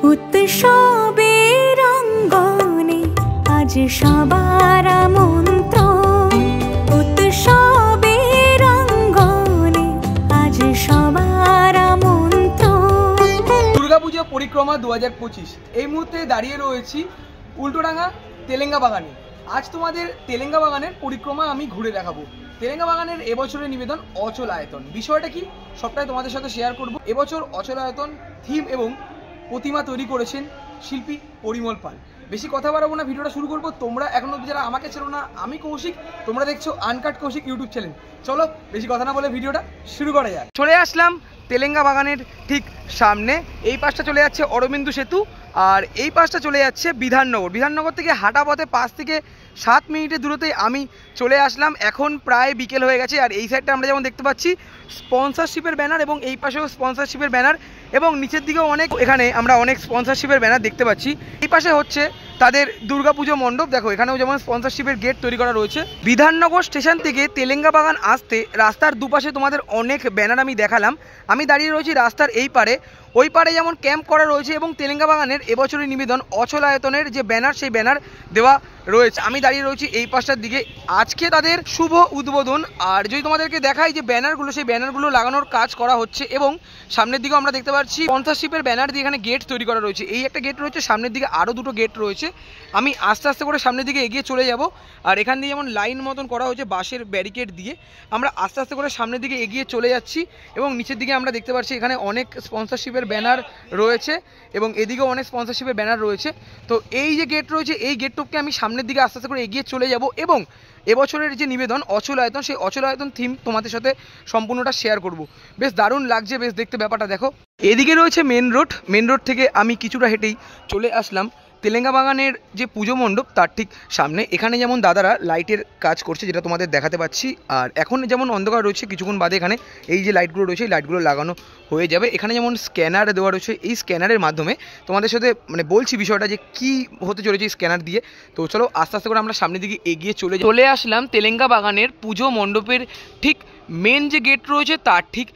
উৎসবের অঙ্গনে আজ সবার আমন্ত্রণ, উৎসবের অঙ্গনে আজ সবার আমন্ত্রণ। দুর্গাপুজো পরিক্রমা 2025 এই মুহূর্তে দাঁড়িয়ে রয়েছি উল্টোডাঙ্গা তেলেঙ্গা বাগানে। আজ তোমাদের তেলেঙ্গা বাগানের পরিক্রমা আমি ঘুরে দেখাবো। তেলেঙ্গা বাগানের এবছরের নিবেদন অচল আয়তন। বিষয়টা কি সবটাই তোমাদের সাথে শেয়ার করব। এবছর অচল আয়তন থিম এবং প্রতিমা তৈরি করেছেন শিল্পী পরিমল পাল। বেশি কথা বাড়াবো না, ভিডিওটা শুরু করবো। তোমরা এখনো যারা আমাকে চেনো না, আমি কৌশিক, তোমরা দেখছো আনকাট কৌশিক ইউটিউব চ্যানেল। চলো বেশি কথা না বলে ভিডিওটা শুরু করা যায়। চলে আসলাম তেলেঙ্গা বাগানের ঠিক সামনে। এই পাশটা চলে যাচ্ছে অরবিন্দু সেতু, আর এই পাশটা চলে যাচ্ছে বিধাননগর। বিধাননগর থেকে হাঁটা পথে 5 থেকে 7 মিনিটের দূরত্বে আমি চলে আসলাম। এখন প্রায় বিকেল হয়ে গেছে, আর এই সাইডটা আমরা যেমন দেখতে পাচ্ছি স্পন্সরশিপের ব্যানার, এবং এই পাশেও স্পন্সরশিপের ব্যানার, এবং নিচের দিকেও এখানে আমরা অনেক স্পন্সরশিপের ব্যানার দেখতে পাচ্ছি। এই পাশে হচ্ছে তাদের দুর্গাপুজো মণ্ডপ। দেখো এখানেও যেমন স্পন্সরশিপের গেট তৈরি করা রয়েছে। বিধাননগর স্টেশন থেকে তেলেঙ্গা বাগান আসতে রাস্তার দুপাশে তোমাদের অনেক ব্যানার আমি দেখালাম। আমি দাঁড়িয়ে রয়েছি রাস্তার এই পারে। ওই পারে যেমন ক্যাম্প করা রয়েছে, এবং তেলেঙ্গা বাগানের এবছরের নিবেদন অচল আয়তনের যে ব্যানার, সেই ব্যানার দেওয়া রয়েছে। আমি দাঁড়িয়ে রয়েছি এই পাশটার দিকে। আজকে তাদের শুভ উদ্বোধন। আর যদি তোমাদেরকে দেখাই যে ব্যানারগুলো, সেই ব্যানারগুলো লাগানোর কাজ করা হচ্ছে, এবং সামনের দিকেও আমরা দেখতে পাচ্ছি স্পন্সরশিপের ব্যানার দিয়ে এখানে গেট তৈরি করা রয়েছে। এই একটা গেট রয়েছে, সামনের দিকে আরও দুটো গেট রয়েছে। আমি আস্তে আস্তে করে সামনের দিকে এগিয়ে চলে যাব। আর এখান দিয়ে যেমন লাইন মতন করা হয়েছে বাঁশের ব্যারিকেড দিয়ে, আমরা আস্তে আস্তে করে সামনের দিকে এগিয়ে চলে যাচ্ছি। এবং নিচের দিকে আমরা দেখতে পাচ্ছি এখানে অনেক স্পন্সরশিপের ব্যানার রয়েছে, এবং এদিকেও অনেক স্পন্সরশিপের ব্যানার রয়েছে। তো এই যে গেট রয়েছে, এই গেটটুককে আমি সামনের দিকে আস্তে আস্তে করে এগিয়ে চলে যাব, এবং এবছরের যে নিবেদন অচল আয়তন, সেই অচল আয়তন থিম তোমাদের সাথে সম্পূর্ণটা শেয়ার করব। বেশ দারুণ লাগছে বেশ দেখতে ব্যাপারটা। দেখো এদিকে রয়েছে মেন রোড। মেন রোড থেকে আমি কিছুটা হেঁটেই চলে আসলাম তেলেঙ্গা বাগানের যে পুজো মণ্ডপ, তার ঠিক সামনে। এখানে যেমন দাদারা লাইটের কাজ করছে, যেটা তোমাদের দেখাতে পাচ্ছি। আর এখন যেমন অন্ধকার রয়েছে, কিছুক্ষণ বাদে এখানে এই যে লাইটগুলো রয়েছে, এই লাইটগুলো লাগানো হয়ে যাবে। এখানে যেমন স্ক্যানার দেওয়া রয়েছে, এই স্ক্যানারের মাধ্যমে তোমাদের সাথে বলছি বিষয়টা যে কি হতে চলেছে এই স্ক্যানার দিয়ে। তো চলো আস্তে আস্তে করে আমরা সামনের দিকে এগিয়ে চলে আসলাম তেলেঙ্গা বাগানের পুজো মণ্ডপের ঠিক মেন যে গেট রয়েছে তার ঠিক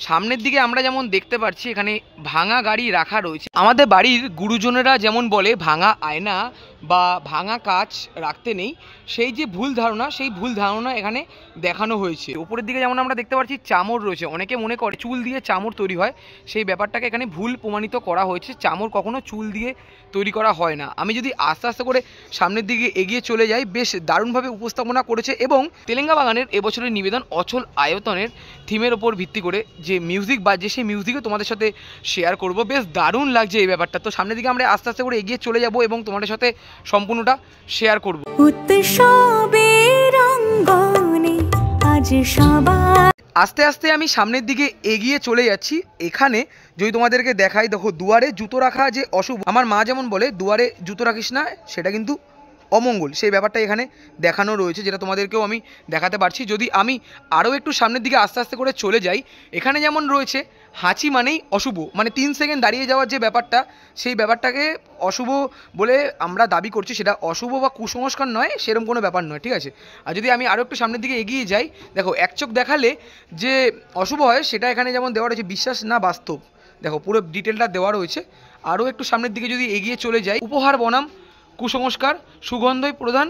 সামনের দিকে আমরা যেমন দেখতে পাচ্ছি এখানে ভাঙা গাড়ি রাখা রয়েছে। আমাদের বাড়ির গুরুজনেরা যেমন বলে ভাঙা আয়না বা ভাঙা কাচ রাখতে নেই, সেই যে ভুল ধারণা, সেই ভুল ধারণা এখানে দেখানো হয়েছে। উপরের দিকে যেমন আমরা দেখতে পাচ্ছি চামর রয়েছে। অনেকে মনে করে চুল দিয়ে চামর তৈরি হয়, সেই ব্যাপারটাকে এখানে ভুল প্রমাণিত করা হয়েছে। চামর কখনো চুল দিয়ে তৈরি করা হয় না। আমি যদি আস্তে আস্তে করে সামনের দিকে এগিয়ে চলে যাই, বেশ দারুণভাবে উপস্থাপনা করেছে। এবং তেলেঙ্গা বাগানের এবছরের নিবেদন অচল আয়তনের থিমের ওপর ভিত্তি করে যে মিউজিক বাজছে, সেই মিউজিকও তোমাদের সাথে শেয়ার করব। বেশ দারুণ লাগছে এই ব্যাপারটা। তো সামনের দিকে আমরা আস্তে আস্তে করে এগিয়ে চলে যাব, এবং তোমাদের সাথে সম্পূর্ণটা শেয়ার করব। উৎসবের অঙ্গনে আজ সবার। আস্তে আস্তে আমি সামনের দিকে এগিয়ে চলে যাচ্ছি। এখানে যদি তোমাদেরকে দেখাই, দেখো দুয়ারে জুতো রাখা যে অশুভ, আমার মা যেমন বলে দুয়ারে জুতো রাখিস না, সেটা কিন্তু অমঙ্গল, সেই ব্যাপারটা এখানে দেখানো রয়েছে, যেটা তোমাদেরকেও আমি দেখাতে পারছি। যদি আমি আরও একটু সামনের দিকে আস্তে আস্তে করে চলে যাই, এখানে যেমন রয়েছে হাঁচি মানেই অশুভ, 3 সেকেন্ড দাঁড়িয়ে যাওয়ার যে ব্যাপারটা, সেই ব্যাপারটাকে অশুভ বলে আমরা দাবি করছি। সেটা অশুভ বা কুসংস্কার নয়, সেরকম কোনো ব্যাপার নয়, ঠিক আছে। আর যদি আমি আরও একটু সামনের দিকে এগিয়ে যাই, দেখো এক চোখ দেখালে যে অশুভ হয়, সেটা এখানে যেমন দেওয়া রয়েছে বিশ্বাস না বাস্তব। দেখো পুরো ডিটেলটা দেওয়া রয়েছে। আরও একটু সামনের দিকে যদি এগিয়ে চলে যাই, উপহার বনাম কুসংস্কার, সুগন্ধই প্রধান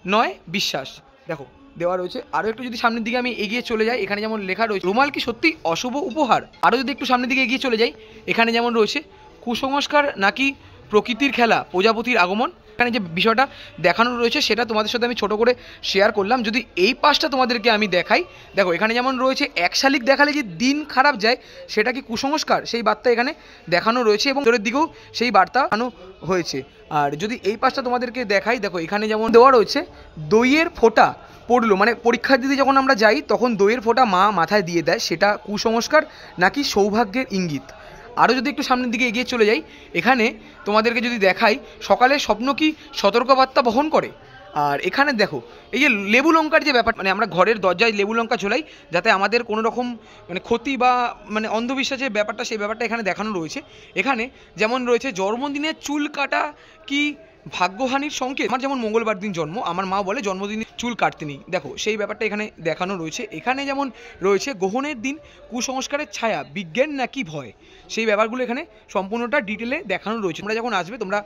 নয় বিশ্বাস, দেখো দেওয়া রয়েছে। আরও একটু যদি সামনের দিকে আমি এগিয়ে চলে যাই, এখানে যেমন লেখা রয়েছে রুমাল কি সত্যি অশুভ উপহার। আরও যদি একটু সামনের দিকে এগিয়ে চলে যাই, এখানে যেমন রয়েছে কুসংস্কার নাকি প্রকৃতির খেলা, প্রজাপতির আগমন। এখানে যে বিষয়টা দেখানো রয়েছে সেটা তোমাদের সাথে আমি ছোট করে শেয়ার করলাম। যদি এই পাশটা তোমাদেরকে আমি দেখাই, দেখো এখানে যেমন রয়েছে এক শালিক দেখালে যে দিন খারাপ যায়, সেটা কি কুসংস্কার, সেই বার্তা এখানে দেখানো রয়েছে, এবং তোরের দিকেও সেই বার্তা দেখানো হয়েছে। আর যদি এই পাশটা তোমাদেরকে দেখাই, দেখো এখানে যেমন দেওয়া রয়েছে দইয়ের ফোঁটা পড়লো, পরীক্ষা দিতে যখন আমরা যাই তখন দইয়ের ফোঁটা মা মাথায় দিয়ে দেয়, সেটা কুসংস্কার নাকি সৌভাগ্যের ইঙ্গিত। আরও যদি একটু সামনের দিকে এগিয়ে চলে যাই, এখানে তোমাদেরকে যদি দেখাই সকালে স্বপ্ন কি সতর্কবার্তা বহন করে। আর এখানে দেখো এই যে লেবু লঙ্কার যে ব্যাপার, আমরা ঘরের দরজায় লেবু লঙ্কা ঝোলাই যাতে আমাদের কোনো রকম ক্ষতি বা অন্ধবিশ্বাসের ব্যাপারটা, সেই ব্যাপারটা এখানে দেখানো রয়েছে। এখানে যেমন রয়েছে জন্মদিনের চুল কাটা কি ভাগ্যহানির সংকেত। আমার যেমন মঙ্গলবার দিন জন্ম, আমার মা বলে জন্মদিনে চুল কাটতে নেই। দেখো সেই ব্যাপারটা এখানে দেখানো রয়েছে। এখানে যেমন রয়েছে গ্রহণের দিন কুসংস্কারের ছায়া, বিজ্ঞান নাকি ভয়, সেই ব্যাপারগুলো এখানে সম্পূর্ণটা ডিটেলে দেখানো রয়েছে। তোমরা যখন আসবে তোমরা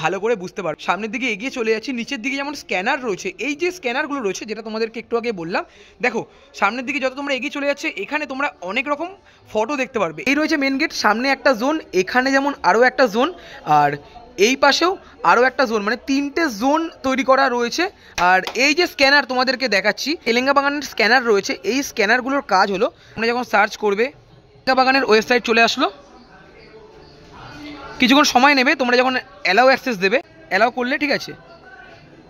ভালো করে বুঝতে পারবে। সামনের দিকে এগিয়ে চলে যাচ্ছি, নিচের দিকে যেমন স্ক্যানার রয়েছে, এই যে স্ক্যানারগুলো রয়েছে যেটা তোমাদেরকে একটু আগে বললাম, দেখো সামনের দিকে যত তোমরা এগিয়ে চলে যাচ্ছে এখানে তোমরা অনেক রকম ফটো দেখতে পারবে। এই রয়েছে মেন গেট, সামনে একটা জোন, এখানে যেমন আরও একটা জোন, আর এই পাশেও আরও একটা জোন, মানে 3টে জোন তৈরি করা রয়েছে। আর এই যে স্ক্যানার তোমাদেরকে দেখাচ্ছি, তেলেঙ্গা বাগানের স্ক্যানার রয়েছে। এই স্ক্যানারগুলোর কাজ হলো, তোমরা যখন সার্চ করবে তেলেঙ্গা বাগানের ওয়েবসাইট চলে আসলো, কিছুক্ষণ সময় নেবে, তোমরা যখন অ্যালাউ অ্যাক্সেস দেবে, অ্যালাউ করলে ঠিক আছে,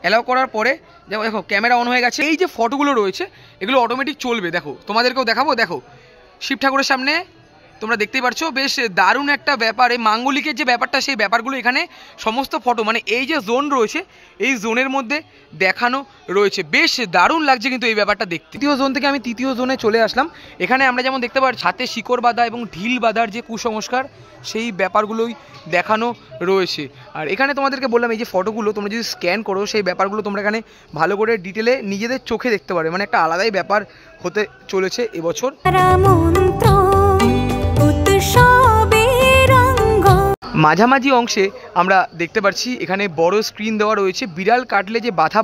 অ্যালাউ করার পরে দেখো ক্যামেরা অন হয়ে গেছে। এই যে ফটোগুলো রয়েছে এগুলো অটোমেটিক চলবে। দেখো তোমাদেরকেও দেখাবো, দেখো শিব ঠাকুরের সামনে তোমরা দেখতেই পারছো, বেশ দারুণ একটা ব্যাপার। এই মাঙ্গলিকের যে ব্যাপারটা সেই ব্যাপারগুলো এখানে সমস্ত ফটো, মানে এই যে জোন রয়েছে এই জোনের মধ্যে দেখানো রয়েছে। বেশ দারুণ লাগছে কিন্তু এই ব্যাপারটা দেখতে। তৃতীয় জোন থেকে আমি তৃতীয় জোনে চলে আসলাম। এখানে আমরা যেমন দেখতে পাচ্ছি হাতে শিকড় বাঁধা এবং ঢিল বাঁধার যে কুসংস্কার সেই ব্যাপারগুলোই দেখানো রয়েছে। আর এখানে তোমাদেরকে বললাম এই যে ফটোগুলো তোমরা যদি স্ক্যান করো সেই ব্যাপারগুলো তোমরা এখানে ভালো করে ডিটেলে নিজেদের চোখে দেখতে পারবে, মানে একটা আলাদাই ব্যাপার হতে চলেছে এবছর। মাঝামাঝি অংশে আমরা দেখতে পাচ্ছি এখানে বড় স্ক্রিন দেওয়া রয়েছে, বিড়াল কাটলে যে বাধা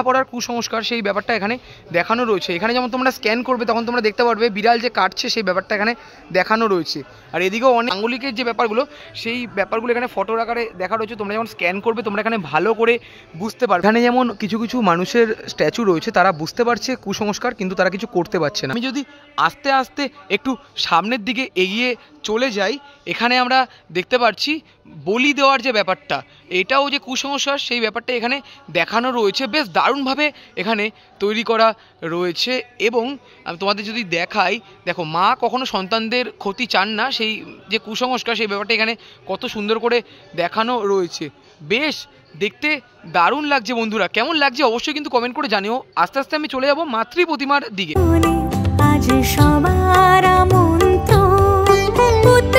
পড়ার কুসংস্কার সেই ব্যাপারটা এখানে দেখানো রয়েছে। এখানে যেমন তোমরা স্ক্যান করবে তখন তোমরা দেখতে পারবে বিড়াল যে কাটছে সেই ব্যাপারটা এখানে দেখানো রয়েছে। আর এদিকেও অনেক আঙ্গুলিকের যে ব্যাপারগুলো সেই ব্যাপারগুলো এখানে ফটোর আকারে দেখা রয়েছে। তোমরা যখন স্ক্যান করবে তোমরা এখানে ভালো করে বুঝতে পারবে। এখানে যেমন কিছু কিছু মানুষের স্ট্যাচু রয়েছে, তারা বুঝতে পারছে কুসংস্কার কিন্তু তারা কিছু করতে পারছে না। আমি যদি আস্তে আস্তে একটু সামনের দিকে এগিয়ে চলে যাই, এখানে আমরা দেখতে পাচ্ছি বলি দেওয়ার যে ব্যাপারটা, এটাও যে কুসংস্কার সেই ব্যাপারটা এখানে দেখানো রয়েছে। বেশ দারুণভাবে এখানে তৈরি করা রয়েছে। এবং আমি তোমাদের যদি দেখাই, দেখো মা কখনো সন্তানদের ক্ষতি চান না, সেই যে কুসংস্কার সেই ব্যাপারটা এখানে কত সুন্দর করে দেখানো রয়েছে। বেশ দেখতে দারুণ লাগছে বন্ধুরা, কেমন লাগছে অবশ্যই কিন্তু কমেন্ট করে জানিও। আস্তে আস্তে আমি চলে যাব মাতৃ প্রতিমার দিকে।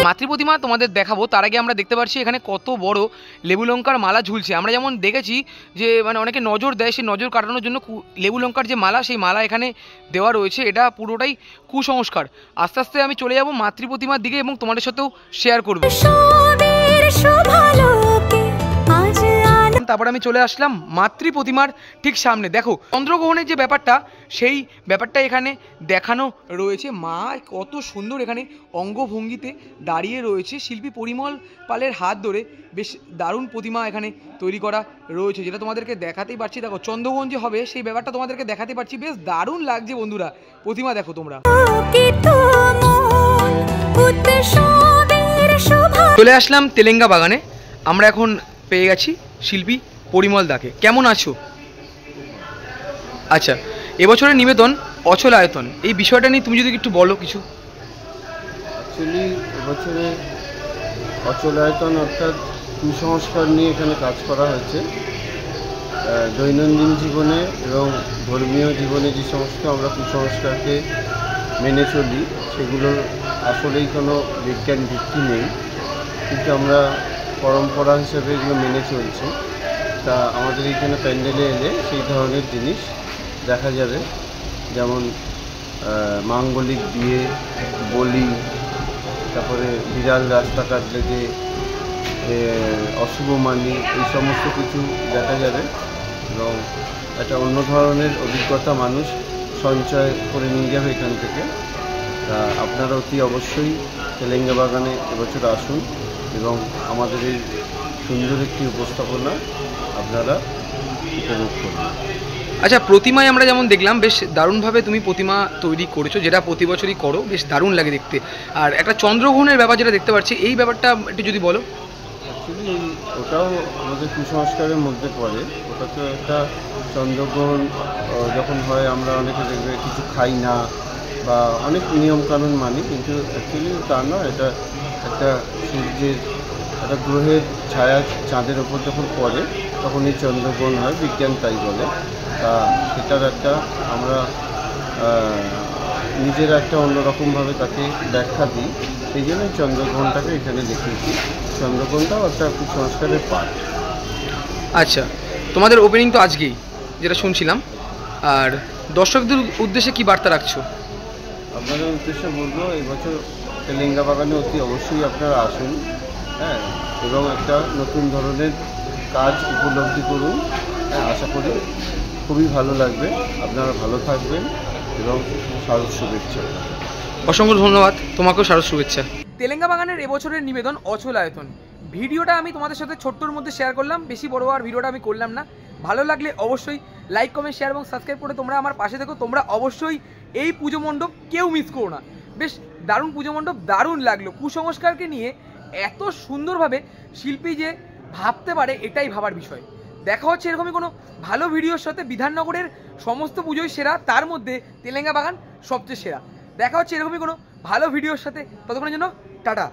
মাতৃ প্রতিমা তোমাদের দেখাবো, তার আগে আমরা দেখতে পাচ্ছি এখানে কত বড় লেবু লঙ্কার মালা ঝুলছে। আমরা যেমন দেখেছি যে মানে অনেকে নজর দেয়, সেই নজর কাটানোর জন্য লেবু লঙ্কার যে মালা সেই মালা এখানে দেওয়া রয়েছে, এটা পুরোটাই কুসংস্কার। আস্তে আস্তে আমি চলে যাব মাতৃ প্রতিমার দিকে এবং তোমাদের সাথেও শেয়ার করবো। তারপর আমি চলে আসলাম মাতৃ প্রতিমার ঠিক সামনে। দেখো চন্দ্রগ্রহণের যে ব্যাপারটা সেই ব্যাপারটা এখানে দেখানো রয়েছে। মা কত সুন্দর এখানে অঙ্গভঙ্গিতে দাঁড়িয়ে রয়েছে, শিল্পী পরিমল পালের হাত ধরে বেশ দারুণ প্রতিমা এখানে তৈরি করা রয়েছে, যেটা তোমাদেরকে দেখাতেই পারছি। দেখো চন্দ্রগ্রহণ যে হবে সেই ব্যাপারটা তোমাদেরকে দেখাতে পারছি। বেশ দারুণ লাগছে বন্ধুরা প্রতিমা, দেখো তোমরা। চলে আসলাম তেলেঙ্গা বাগানে। আমরা এখন পেয়ে গেছি শিল্পী পরিমল দাকে। কেমন আছো? আচ্ছা, এবছরের নিবেদন অচল আয়তন, এই বিষয়টা নিয়ে তুমি যদি একটু বলো কিছু। অ্যাকচুয়ালি এবছরে অচল আয়তন অর্থাৎ কুসংস্কার নিয়ে এখানে কাজ করা হয়েছে। দৈনন্দিন জীবনে এবং ধর্মীয় জীবনে যে সমস্ত আমরা কুসংস্কারকে মেনে চলি সেগুলোর আসলেই কোনো বিজ্ঞান ভিত্তি নেই, কিন্তু আমরা পরম্পরা হিসেবে এগুলো মেনে চলছি। তা আমাদের এইখানে প্যান্ডেলে এলে সেই ধরনের জিনিস দেখা যাবে, যেমন মাঙ্গলিক বিয়ে, বলি, তারপরে বিড়াল রাস্তা কাটলে যে অশুভ মানি, এই সমস্ত কিছু দেখা যাবে। এবং একটা অন্য ধরনের অভিজ্ঞতা মানুষ সঞ্চয় করে নিয়ে যাবে এখান থেকে। তা আপনারা অতি অবশ্যই তেলেঙ্গা বাগানে এবছর আসুন এবং আমাদের এই সুন্দর একটি উপস্থাপনা আপনারা উপভোগ করুন। আচ্ছা, প্রতিমায় আমরা যেমন দেখলাম বেশ দারুণভাবে তুমি প্রতিমা তৈরি করেছো, যেটা প্রতি বছরই করো, বেশ দারুণ লাগে দেখতে। আর একটা চন্দ্রগ্রহণের ব্যাপার যেটা দেখতে পাচ্ছি, এই ব্যাপারটা একটু যদি বলো। অ্যাকচুয়ালি ওটাও আমাদের কুসংস্কারের মধ্যে পড়ে। ওটা তো একটা চন্দ্রগ্রহণ যখন হয় আমরা অনেকে দেখবে কিছু খাই না বা অনেক নিয়মকানুন মানি, কিন্তু অ্যাকচুয়ালি তা নয়। এটা একটা সূর্যের একটা গ্রহের ছায়া চাঁদের ওপর যখন পড়ে তখন এই চন্দ্রগ্রহণ হয়, বিজ্ঞান তাই বলে। তা সেটার একটা আমরা নিজের একটা অন্যরকমভাবে তাকে ব্যাখ্যা দিই, সেই জন্যই চন্দ্রগ্রহণটাকে এখানে দেখিয়েছি। চন্দ্রগ্রহণটাও একটা কুসংস্কারের পার্ট। আচ্ছা, তোমাদের ওপেনিং তো আজকেই, যেটা শুনছিলাম, আর দর্শকদের উদ্দেশ্যে কি বার্তা রাখছো? আপনাদের উদ্দেশ্যে বলবো, এবছর তেলেঙ্গা বাগানে অতি অবশ্যই আপনারা আসুন, হ্যাঁ, এবং একটা নতুন ধরনের কাজ উপলব্ধি করুন। হ্যাঁ, আশা করি খুবই ভালো লাগবে। আপনারা ভালো থাকবেন এবং শারদ শুভেচ্ছা। অসংখ্য ধন্যবাদ, তোমাকেও শারদ শুভেচ্ছা। তেলেঙ্গা বাগানের এবছরের নিবেদন অচল আয়তন। ভিডিওটা আমি তোমাদের সাথে ছোট্টর মধ্যে শেয়ার করলাম, বেশি বড় আর ভিডিওটা আমি করলাম না। ভালো লাগলে অবশ্যই লাইক, কমেন্ট, শেয়ার এবং সাবস্ক্রাইব করে তোমরা আমার পাশে থেকো। তোমরা অবশ্যই এই পুজো মণ্ডপ কেউ মিস করো না। বেশ দারুণ পুজো মণ্ডপ, দারুণ লাগলো। কুসংস্কারকে নিয়ে এত সুন্দরভাবে শিল্পী যে ভাবতে পারে, এটাই ভাবার বিষয়। দেখা হচ্ছে এরকমই কোনো ভালো ভিডিওর সাথে। বিধাননগরের সমস্ত পুজোই সেরা, তার মধ্যে তেলেঙ্গা বাগান সবচেয়ে সেরা। দেখা হচ্ছে এরকমই কোনো ভালো ভিডিওর সাথে। ততক্ষণের জন্য টাটা।